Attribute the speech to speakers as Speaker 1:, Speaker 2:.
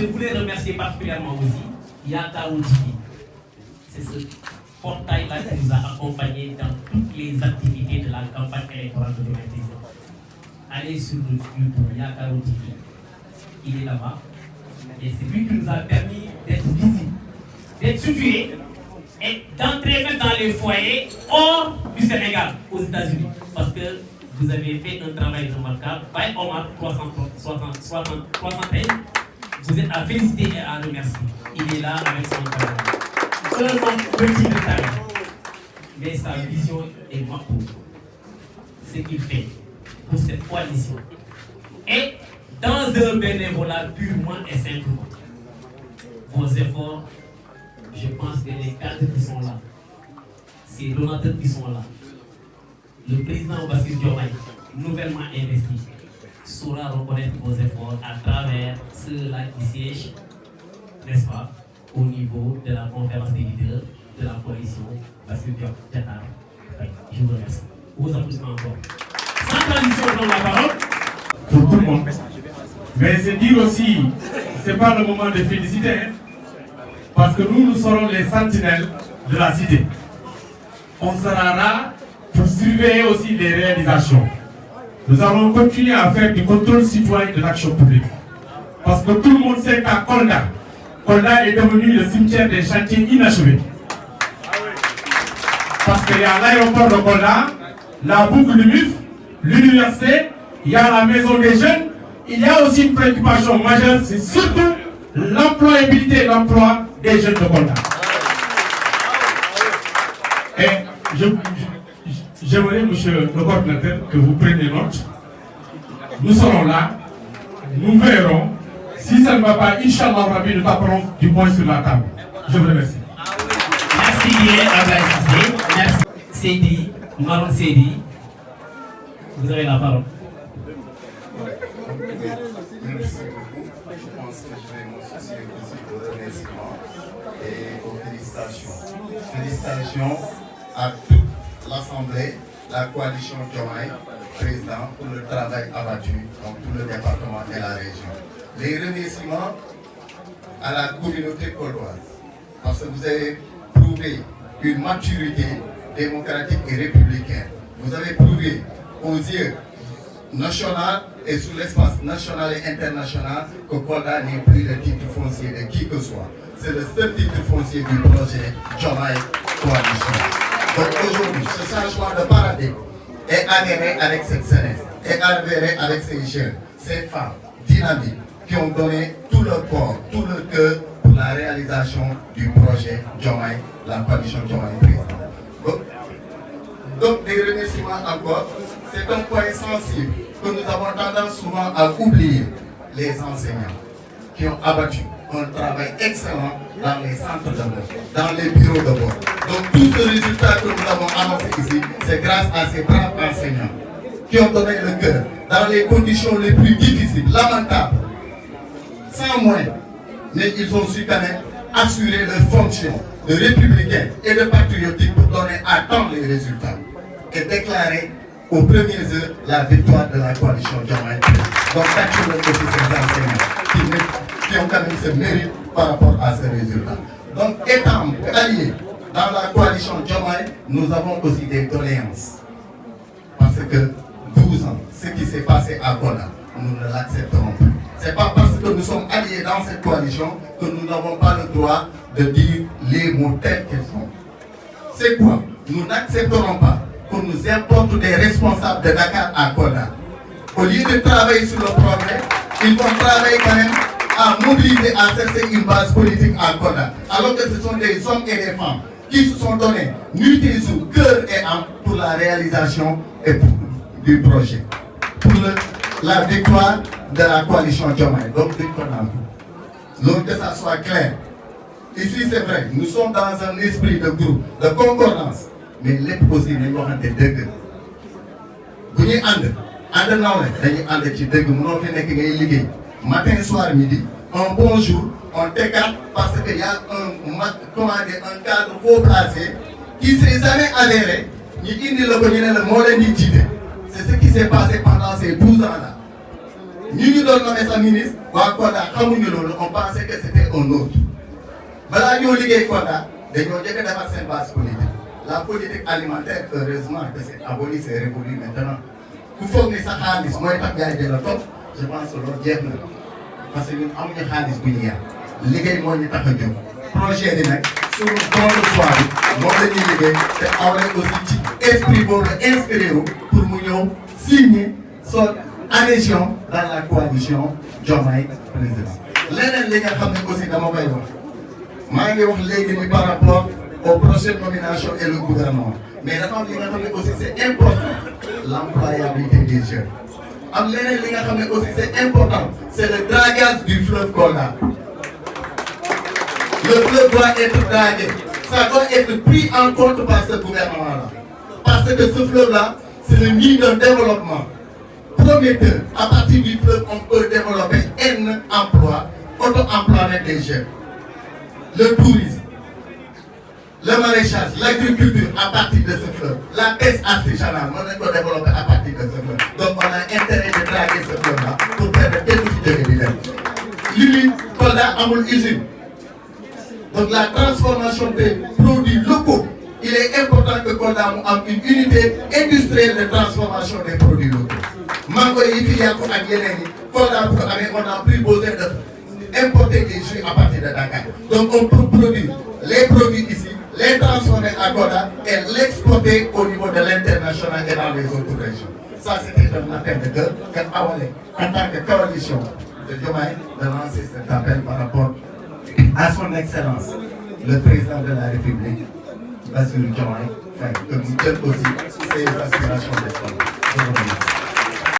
Speaker 1: Je voulais remercier particulièrement aussi Yakaou TV. C'est ce portail-là qui nous a accompagnés dans toutes les activités de la campagne électorale de 2019. Allez sur le YouTube Yakaou TV. Il est là-bas. Et c'est lui qui nous a permis d'être visibles, d'être situés et d'entrer même dans les foyers hors du Sénégal, aux États-Unis. Parce que vous avez fait un travail remarquable. By Omar 313, vous êtes à féliciter et à remercier. Il est là avec son travail. Un homme petit de taille, mais sa vision est marquée. Ce qu'il fait pour cette coalition. Et dans un bénévolat purement et simplement. Vos efforts, je pense que les cadres qui sont là, ces donateurs qui sont là, le président Bassirou Diomaye, nouvellement investi, saura reconnaître vos efforts à travers ceux-là qui siègent, n'est-ce pas, au niveau de la conférence des leaders de la coalition Bassirou Diomaye. Je vous remercie. Vos applaudissements encore. Sans transition, je donne la parole.
Speaker 2: Pour tout le monde. Mais c'est dire aussi, ce n'est pas le moment de féliciter, hein, parce que nous serons les sentinelles de la cité. On sera là pour surveiller aussi les réalisations. Nous allons continuer à faire du contrôle citoyen de l'action publique. Parce que tout le monde sait qu'à Kolda est devenu le cimetière des chantiers inachevés. Parce qu'il y a l'aéroport de Kolda, la boucle du MIF, l'université, il y a la maison des jeunes. Il y a aussi une préoccupation majeure, c'est surtout l'employabilité et l'emploi des jeunes de Kolda. Et j'aimerais, monsieur le coordinateur, que vous preniez note. Nous serons là, nous verrons. Si ça ne va pas, Inch'Allah Rabbi, nous taperons du poing sur la table. Je vous remercie.
Speaker 1: Merci bien, Ablaï Sissé. Merci. Seydi, Maroun Seydi, vous avez la parole.
Speaker 3: Merci beaucoup. Je pense que je vais m'associer aussi aux remerciements et aux félicitations. Félicitations à toute l'Assemblée, la coalition Diomaye, président, pour le travail abattu dans tout le département et la région. Les remerciements à la communauté coldoise, parce que vous avez prouvé une maturité démocratique et républicaine. Vous avez prouvé aux yeux national et sous l'espace national et international que Kolda n'est plus le titre foncier de qui que soit. C'est le seul titre foncier du projet Diomaye Coalition. Donc aujourd'hui, ce changement de paradigme est avéré avec cette jeunesse, est avéré avec ces jeunes, ces femmes dynamiques qui ont donné tout leur corps, tout leur cœur pour la réalisation du projet Diomaye, la coalition Diomaye président. Donc des remerciements encore. C'est un point sensible que nous avons tendance souvent à oublier, les enseignants qui ont abattu un travail excellent dans les centres de bord, dans les bureaux de bord. Donc tout ce résultat que nous avons annoncé ici, c'est grâce à ces braves enseignants qui ont donné le cœur dans les conditions les plus difficiles, lamentables, sans moyens, mais ils ont su quand même assurer leur fonction de républicains et de patriotiques pour donner à temps les résultats et déclarer aux premières heures la victoire de la coalition Diomaye. Donc, tâchons aussi ces enseignants qui ont quand même ce mérite par rapport à ce résultat. Donc, étant alliés dans la coalition Diomaye, nous avons aussi des doléances. Parce que 12 ans, ce qui s'est passé à Kolda, nous ne l'accepterons plus. Ce n'est pas parce que nous sommes alliés dans cette coalition que nous n'avons pas le droit de dire les mots tels qu'ils sont. C'est quoi? Nous n'accepterons pas qu'on nous importe des responsables de Dakar à Kolda. Au lieu de travailler sur le progrès, ils vont travailler quand même à mobiliser, à chercher une base politique à Kolda. Alors que ce sont des hommes et des femmes qui se sont donnés nuit et jour, cœur et âme pour la réalisation du projet. Pour la victoire de la coalition Diomaye. Donc, que ça soit clair. Ici, c'est vrai, nous sommes dans un esprit de groupe, de concordance. Mais lépp aussi nañ waxante dëgg bu ñuy ànd nawle dañuy ànd ci dëgg mënoo fi nekk ngay liggéey matin soir midi un bon jour on t'écarte parce que y a un cadre haut placé qui s'est jamais avéré ñu indi la ko ñu ne la moo leen di jiite. C'est ce qui s'est passé pendant ces 12 ans là ñu doon nommé sa ministre waa Kolda xamuñu loolu on pensait que c'était un autre balaa ñoo liggéey Kolda dañoo jëkk defar seen base politique la politique alimentaire heureusement que c'est aboli c'est révolu maintenant ku foog ni sa xaalis mooy tax gars yi la topp je pense que loolu jeex na parce que ñun amuñu xaalis bu ñu yar liggéey moo ñu tax a jóg projet bi nag suñu don de soi bi moom la ñuy liggéey te awle aussi ci esprit boobu la inspiré wu pour mu ñëw signer son adhésion dans la coalition Diomaye président leneen li nga xam ne aussi dama koy wax maa ngi wax léegi ni par rapport aux prochaines nominations et le gouvernement mais dafa am li nga xam ne aussi c'est important l'employabilité des jeunes am leneen li nga xam ne aussi c'est important c'est le dragage du fleuve Kolda. Le fleuve doit être dragué, ça doit être pris en compte par ce gouvernement-là. Parce que ce fleuve-là, c'est le nid d'un développement prometteur. À partir du fleuve, on peut développer un emploi, auto-emploi des jeunes. Le tourisme, le maraîchage, l'agriculture à partir de ce fleuve. La pêche artisanale, on peut développer à partir de ce fleuve. Donc on a intérêt de draguer ce fleuve-là pour permettre quelque chose de l'évidence. Lui, Kolda amul usine. Donc la transformation des produits locaux, il est important que Kolda ait une unité industrielle de transformation des produits locaux. Mango yi fi yàqu ak yeneen yi Kolda bu ko amee on a plus besoin d'importer des jus à partir de Dakar. Donc on peut produire les produits ici, les transformer à Kolda et l'exporter au niveau de l'international et dans les autres régions. Ça c'était un appel de cœur qu'Awalé, en tant que coalition de Diomaye, de lancer cet appel par rapport à son excellence, le président de la République, Bassirou Diomaye Faye, que nous tenons aussi ses aspirations d'espoir.